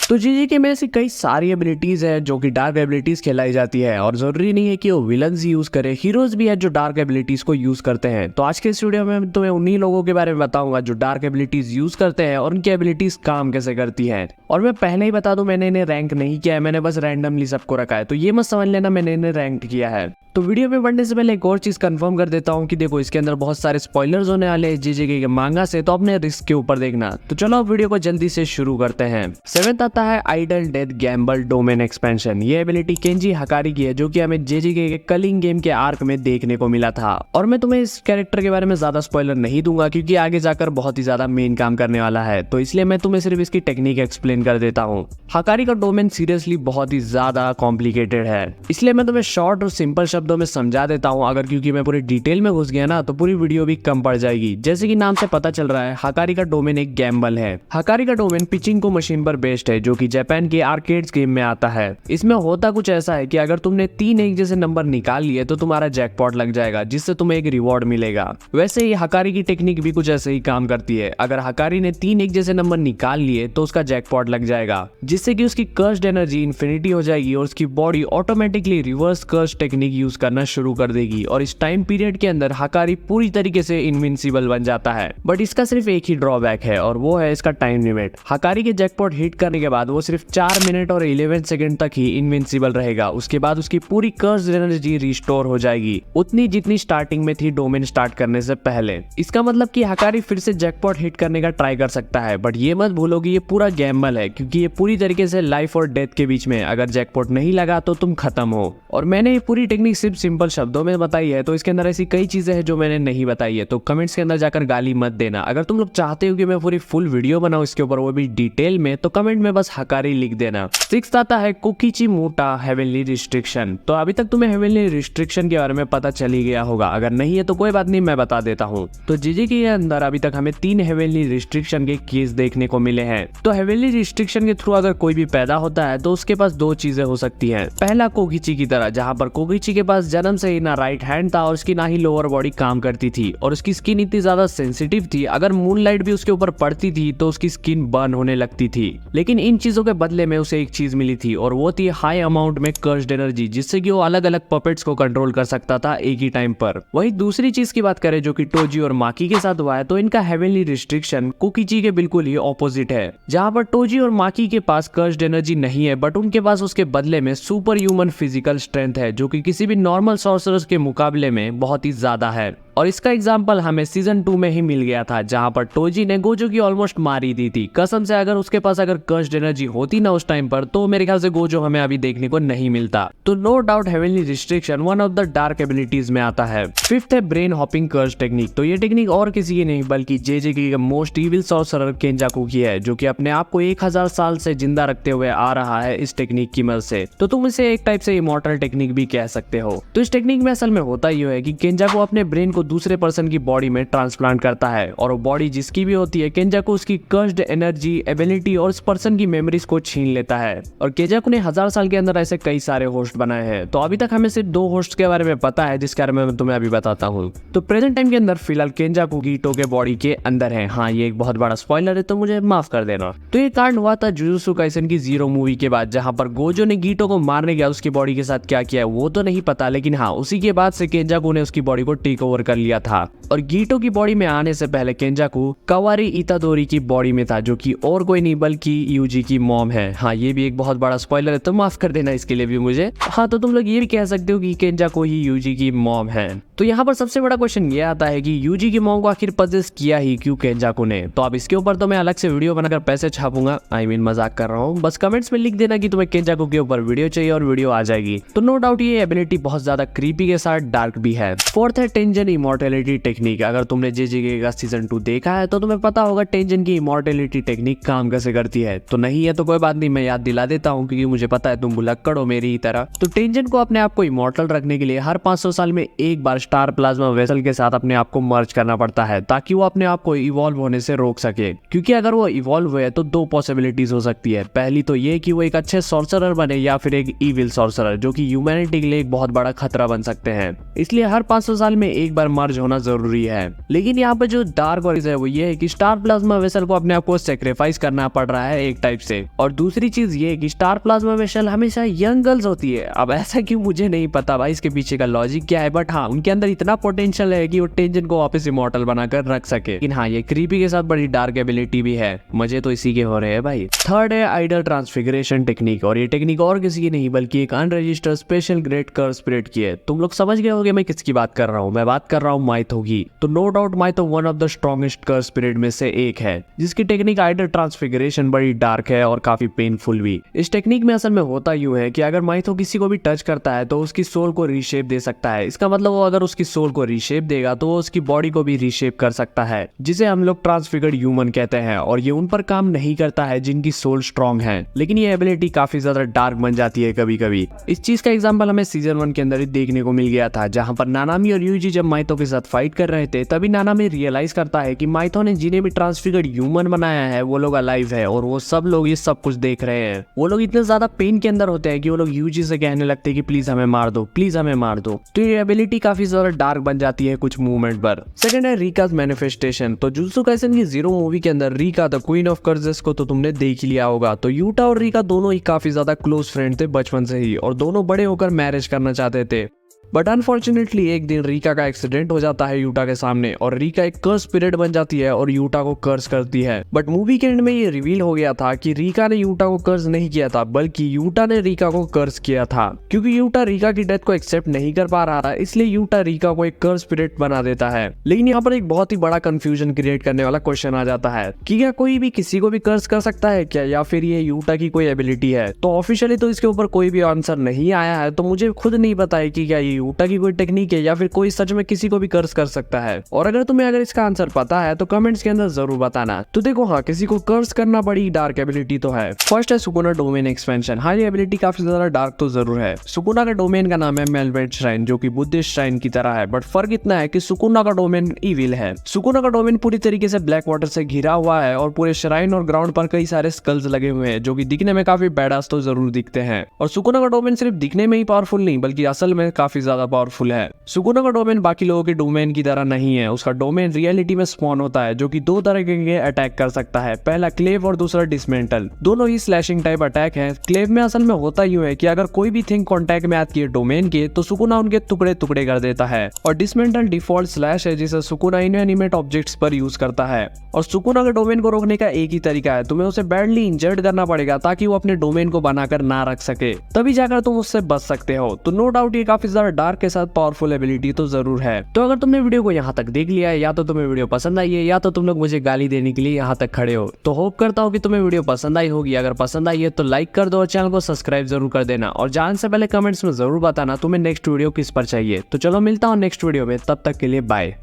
तो जीजीके में ऐसी कई सारी एबिलिटीज है जो कि डार्क एबिलिटीज कहलाई जाती है और जरूरी नहीं है कि वो विलन्स यूज करे, हीरोज भी है जो डार्क एबिलिटीज को यूज करते हैं। तो आज के इस वीडियो में तुम्हें उन्हीं लोगों के बारे में बताऊंगा जो डार्क एबिलिटीज यूज करते हैं और उनकी एबिलिटीज काम कैसे करती है। और मैं पहले ही बता दूं, मैंने इन्हें रैंक नहीं किया है, मैंने बस रैंडमली सबको रखा है, तो ये मत समझ लेना मैंने इन्हें रैंक किया है। तो वीडियो में बढ़ने से पहले एक और चीज कंफर्म कर देता हूँ कि देखो इसके अंदर बहुत सारे स्पॉयलर्स होने वाले हैं जीजीके के मांगा से, तो अपने रिस्क के ऊपर देखना। तो चलो अब वीडियो को जल्दी से शुरू करते हैं। 7th आता है idle death gamble domain expansion. ये एबिलिटी केंजी हकारी की है जो कि हमें जीजीके के कलिंग गेम के आर्क में देखने को मिला था। और मैं तुम्हें इस कैरेक्टर के बारे में ज्यादा स्पॉइलर नहीं दूंगा क्योंकि आगे जाकर बहुत ही ज्यादा मेन काम करने वाला है, तो इसलिए मैं तुम्हें सिर्फ इसकी टेक्निक एक्सप्लेन कर देता हूँ। हकारी का डोमेन सीरियसली बहुत ही ज्यादा कॉम्प्लिकेटेड है, इसलिए मैं तुम्हें शॉर्ट और सिंपल शब्दों में समझा देता हूं। अगर क्योंकि मैं पूरी डिटेल में घुस गया ना तो पूरी वीडियो भी कम पड़ जाएगी। जैसे कि नाम से पता चल रहा है, हकारी का डोमेन एक गैम्बल है। हकारी का डोमेन पिचिंको मशीन पर बेस्ड है जो कि जापान के आर्केड्स गेम में आता है। इसमें होता कुछ ऐसा है कि अगर तुमने 3 एक जैसे नंबर निकाल लिए तो तुम्हारा जैकपॉट लग जाएगा जिससे तुम्हें एक रिवॉर्ड मिलेगा। वैसे ही हकारी की टेक्निक भी कुछ ऐसे ही काम करती है। अगर हकारी ने 3 एक जैसे नंबर निकाल लिए तो उसका जैकपॉट लग जाएगा जिससे कि उसकी कर्स्ड एनर्जी इन्फिनिटी हो जाएगी और उसकी body automatically reverse curse technique use करना शुरू कर देगी। और इस टाइम पीरियड के अंदर हकारी पूरी तरीके से इनविंसिबल बन जाता है। बट इसका सिर्फ एक ही ड्रॉबैक है और वो है इसका टाइम लिमिट। हकारी के जैकपॉट हिट करने के बाद वो सिर्फ 4 मिनट और 11 सेकंड तक ही इनविंसिबल रहेगा। उसके बाद उसकी पूरी कर्स्ड एनर्जी रिस्टोर हो जाएगी, उतनी जितनी स्टार्टिंग में थी डोमेन स्टार्ट करने से पहले। इसका मतलब कि हकारी फिर से जैकपॉट हिट करने का ट्राई कर सकता है। बट ये मत भूलो कि ये पूरा गैम्बल है क्योंकि ये पूरी तरीके से लाइफ और डेथ के बीच में, अगर जैकपॉट नहीं लगा तो तुम खत्म हो। और मैंने ये पूरी टेक्निक सिर्फ सिंपल शब्दों में बताई है, तो इसके अंदर ऐसी कई चीजें हैं जो मैंने नहीं बताई है, तो कमेंट्स के अंदर जाकर गाली मत देना। अगर तुम लोग चाहते हो कि मैं पूरी फुल वीडियो बनाऊं इसके ऊपर, वो भी डिटेल में, तो कमेंट में बस हकारी लिख देना। 6th आता है कोकिची मोटा हेवनली रिस्ट्रिक्शन। तो अभी तक तुम्हें हेवनली रिस्ट्रिक्शन के बारे में पता चल ही गया होगा, अगर नहीं है तो कोई बात नहीं, मैं बता देता हूँ। तो जीजीके के अंदर अभी तक हमें 3 हेवनली रिस्ट्रिक्शन के केस देखने को मिले हैं। तो हेवनली रिस्ट्रिक्शन के थ्रू अगर कोई भी पैदा होता है तो उसके पास 2 चीजें हो सकती हैं। पहला कोकिची की तरह, जहाँ पर कोकिची के पास जन्म से ही ना राइट हैंड था और उसकी ना ही लोअर बॉडी काम करती थी और उसकी स्किन इतनी ज्यादा सेंसिटिव थी, अगर मूनलाइट भी उसके ऊपर पड़ती थी तो उसकी स्किन बर्न होने लगती थी। लेकिन इन चीजों के बदले में उसे एक चीज मिली थी और वो थी हाई अमाउंट में कर्स्ड एनर्जी, जिससे कि वो अलग अलग पपेट्स को कंट्रोल कर सकता था एक ही टाइम पर। वही दूसरी चीज की बात करें जो कि टोजी और माकी के साथ हुआ है, तो इनका हेवनली रिस्ट्रिक्शन कोकिची के बिल्कुल ही ऑपोजिट है। जहाँ पर टोजी और माकी के पास कर्स्ड एनर्जी नहीं है, बट उनके पास उसके बदले में सुपर ह्यूमन फिजिकल स्ट्रेंथ है जो कि किसी भी नॉर्मल सॉर्सरर्स के मुकाबले में बहुत ही ज्यादा है। और इसका एग्जाम्पल हमें सीजन 2 में ही मिल गया था, जहां पर टोजी ने गोजो की ऑलमोस्ट मारी दी थी। कसम से अगर उसके पास अगर कर्स्ड एनर्जी होती ना उस टाइम पर, तो मेरे ख्याल से गोजो हमें अभी देखने को नहीं मिलता। तो no doubt heavenly restriction one of the dark abilities में आता है। 5th है ब्रेन हॉपिंग कर्स टेक्निक। तो ये टेक्निक और किसी की नहीं बल्कि जेजेके के मोस्ट इविल सॉर्सरर केंजाकू की है, जो कि अपने आप को 1000 साल से जिंदा रखते हुए आ रहा है इस टेक्निक की मदद से। तो तुम इसे एक टाइप से इमॉर्टल टेक्निक भी कह सकते हो। तो इस टेक्निक में असल में होता ही है कि केंजाकू अपने ब्रेन को दूसरे पर्सन की बॉडी में ट्रांसप्लांट करता है और वो बॉडी जिसकी भी होती है, केंजाकू उसकी कर्स्ड एनर्जी, एबिलिटी और उस पर्सन की मेमोरीज को छीन लेता है। और केंजाकू ने 1000 साल के अंदर ऐसे कई सारे होस्ट बनाए हैं। तो अभी तक हमें सिर्फ 2 होस्ट के बारे में पता है जिसके बारे में मैं तुम्हें अभी बताता हूँ। तो प्रेजेंट टाइम के अंदर फिलहाल केंजाकू गीटो के बॉडी के अंदर है। हाँ, ये एक बहुत बड़ा स्पॉइलर है तो मुझे माफ कर देना। तो ये कांड हुआ था जुजुत्सु काइसेन की 0 मूवी के बाद, जहाँ पर गोजो ने गीटो को मारने गया, उसकी बॉडी के साथ क्या किया है वो तो नहीं पता, लेकिन हाँ उसी के बाद से केंजाकू ने उसकी बॉडी को टेक ओवर कर लिया था। और गीटो की बॉडी में आने से पहले केंजाकू कावारी इतादोरी की बॉडी में था, जो कि और कोई नहीं बल्कि यूजी की मॉम है। हाँ, ये भी एक बहुत बड़ा स्पॉइलर है तो माफ कर देना इसके लिए भी मुझे। हाँ, तो तुम लोग ये भी कह सकते हो कि केंजाकू ही यूजी की मॉम है। तो यहाँ पर सबसे बड़ा क्वेश्चन ये आता है कि यूजी की मॉम को आखिर पजेस किया ही क्यों केंजाकू ने। तो अब इसके ऊपर तो मैं अलग से वीडियो बनाकर पैसे छापूंगा, मजाक कर रहा हूँ। बस कमेंट्स में लिख देना कि तुम्हें केंजाकू के ऊपर वीडियो चाहिए और वीडियो आ जाएगी। तो नो डाउट ये एबिलिटी बहुत ज्यादा क्रीपी के साथ डार्क भी है। 4th है टेंजन इमॉर्टैलिटी टेक्निक। अगर तुमने जेजेके का सीजन 2 देखा है तो तुम्हें पता होगा टेंजन की इमॉर्टैलिटी टेक्निक काम कैसे करती है। तो नहीं है तो कोई बात नहीं, मैं याद दिला देता हूँ क्योंकि मुझे पता है तुम भुलक्कड़ हो मेरी ही तरह। तो टेंजन को अपने आप को इमॉर्टल रखने के लिए हर 500 साल में एक बार स्टार प्लाज्मा वेसल के साथ अपने आप को मर्ज करना पड़ता है ताकि वो अपने आप को इवॉल्व होने से रोक सके। क्योंकि अगर वो इवॉल्व हुए तो दो पॉसिबिलिटीज हो सकती है। पहली तो ये कि वो एक अच्छे सॉर्सरर बने या फिर एक इविल सॉर्सरर जो कि ह्यूमैनिटी के लिए एक बहुत बड़ा खतरा बन सकते हैं। इसलिए हर 500 साल में एक बार मर्ज होना जरूरी है। लेकिन यहाँ पे जो डार्क वर्ल्ड है वो ये है कि स्टार प्लाज्मा वेसल को अपने आप को सेक्रीफाइस करना पड़ रहा है एक टाइप से। और दूसरी चीज ये है कि स्टार प्लाज्मा वेसल हमेशा यंग गर्ल्स होती है। अब ऐसा क्यों मुझे नहीं पता भाई, इसके पीछे का लॉजिक क्या है, बट हाँ उनके अंदर इतना पोटेंशियल है कि वो टेंजन को वापस इमॉर्टल बनाकर रख सके। लेकिन हाँ ये क्रीपी के साथ बड़ी डार्क एबिलिटी भी है। मजे तो इसी के हो रहे हैं भाई। थर्ड है आइडल ट्रांसफिगरेशन टेक्निक, और ये टेक्निक और किसी की नहीं बल्कि एक अनरजिस्टर्ड स्पेशल ग्रेट कर्स स्पिरिट की है। तुम लोग समझ गए होंगे मैं किसकी बात कर रहा हूँ। मैं बात कर रहा हूँ माइथो की। तो no doubt Mahito one of the strongest curse spirit में से एक है, जिसकी टेक्निक आइडल ट्रांसफिगरेशन बड़ी डार्क है और काफी पेनफुल भी। इस टेक्निक में असल में होता यूं है कि अगर माइथो किसी को भी टच करता है तो उसकी सोल को रीशेप दे सकता है। इसका मतलब वो अगर उसकी सोल को रीशेप देगा तो वो उसकी बॉडी को भी रीशेप कर सकता है, जिसे हम लोग ट्रांसफिगर्ड ह्यूमन कहते हैं। और ये उन पर काम नहीं करता है जिनकी सोल स्ट्रॉन्ग है, लेकिन ये एबिलिटी काफी ज्यादा डार्क बन जाती है कभी कभी। इस चीज का एग्जांपल हमें सीजन 1 के अंदर ही देखने को मिल गया था, जहां पर नानामी और यूजी जब माइथो के साथ फाइट कर रहे थे तभी नानामी रियलाइज करता है कि माइथो ने जिन्हें भी ट्रांसफिगर्ड ह्यूमन बनाया है वो लोग अलाइव है और वो सब लोग ये सब कुछ देख रहे हैं। वो लोग इतने ज्यादा पेन के अंदर होते हैं कि वो लोग यूजी से कहने लगते हैं कि प्लीज हमें मार दो, प्लीज हमें मार दो। तो ये एबिलिटी काफी ज्यादा डार्क बन जाती है कुछ मूवमेंट पर। सेकंड है रिका's मैनिफेस्टेशन। तो जुजुत्सु काइसेन की जीरो मूवी के अंदर Rica the queen of curses को तो तुमने देख ही लिया होगा। तो यूटा और रिका दोनों ही काफी ज्यादा क्लोज फ्रेंड थे बचपन से ही, और दोनों बड़े होकर मैरिज करना चाहते थे। बट अनफॉर्चुनेटली एक दिन रिका का एक्सीडेंट हो जाता है यूटा के सामने, और रिका एक कर्स स्पिरिट बन जाती है और यूटा को कर्स करती है। बट मूवी के एंड में ये रिवील हो गया था कि रिका ने यूटा को कर्स नहीं किया था, बल्कि यूटा ने रिका को कर्स किया था। क्योंकि यूटा रिका की डेथ को एक्सेप्ट नहीं कर पा रहा था, इसलिए यूटा रिका को एक कर्स स्पिरिट बना देता है। लेकिन यहाँ पर एक बहुत ही बड़ा कंफ्यूजन क्रिएट करने वाला क्वेश्चन आ जाता है कि क्या कोई भी किसी को भी कर्स कर सकता है क्या, या फिर ये यूटा की कोई एबिलिटी है। तो ऑफिशियली तो इसके ऊपर कोई भी आंसर नहीं आया है, तो मुझे खुद नहीं पता है कि क्या ये यूटा की कोई टेक्निक है या फिर कोई सच में किसी को भी कर्स कर सकता है। और अगर तुम्हें इसका आंसर पता है तो कमेंट्स के अंदर जरूर बताना। तो देखो हाँ, किसी को कर्स करना बड़ी डार्क एबिलिटी तो है। फर्स्ट है सुकुना डोमेन एक्सपेंशन। हाँ ये एबिलिटी काफी ज्यादा डार्क तो जरूर है। सुकुना का डोमेन का नाम है मेलवेट श्राइन, जो कि बुद्धिस्ट श्राइन की तरह है, बट फर्क इतना है कि सुकुना का डोमेन इविल है। सुकुना का डोमेन पूरी तरीके से ब्लैक वाटर से घिरा हुआ है और पूरे श्राइन और ग्राउंड पर कई सारे स्कल्स लगे हुए हैं, जो कि दिखने में काफी बैडास तो जरूर दिखते हैं। और सुकुना का डोमेन सिर्फ दिखने में ही पावरफुल नहीं बल्कि असल में काफी ज्यादा पावरफुल है। सुकुना का डोमेन बाकी लोगों के डोमेन की तरह नहीं है। उसका डोमेन रियलिटी में स्पॉन होता है, जो कि दो तरह के अटैक कर सकता है। पहला क्लेव और दूसरा डिसमेंटल। दोनों ही स्लैशिंग टाइप अटैक हैं। क्लेव में असल में होता यूं है कि अगर कोई भी थिंग कांटेक्ट में आती है डोमेन के तो सुकुना उनके टुकड़े टुकड़े कर देता है। और डिसमेंटल डिफॉल्ट स्लैश है जिसे सुकुना इनएनिमेट ऑब्जेक्ट्स पर यूज करता है। और सुकुना के डोमेन को रोकने का एक ही तरीका है, तुम्हें उसे बैडली इंजर्ड करना पड़ेगा ताकि वो अपने डोमेन को बनाकर ना रख सके, तभी जाकर तुम उससे बच सकते हो। तो नो डाउट ये काफी ज्यादा डार्क के साथ पावरफुल एबिलिटी तो जरूर है। तो अगर तुमने वीडियो को यहाँ तक देख लिया है, या तो तुम्हें वीडियो पसंद आई है या तो तुम लोग मुझे गाली देने के लिए यहाँ तक खड़े हो, तो होप करता हूँ कि तुम्हें वीडियो पसंद आई होगी। अगर पसंद आई है तो लाइक कर दो और चैनल को सब्सक्राइब जरूर कर देना, और जाने से पहले कमेंट्स में जरूर बताना तुम्हें नेक्स्ट वीडियो किस पर चाहिए। तो चलो मिलता हूँ नेक्स्ट वीडियो में, तब तक के लिए बाय।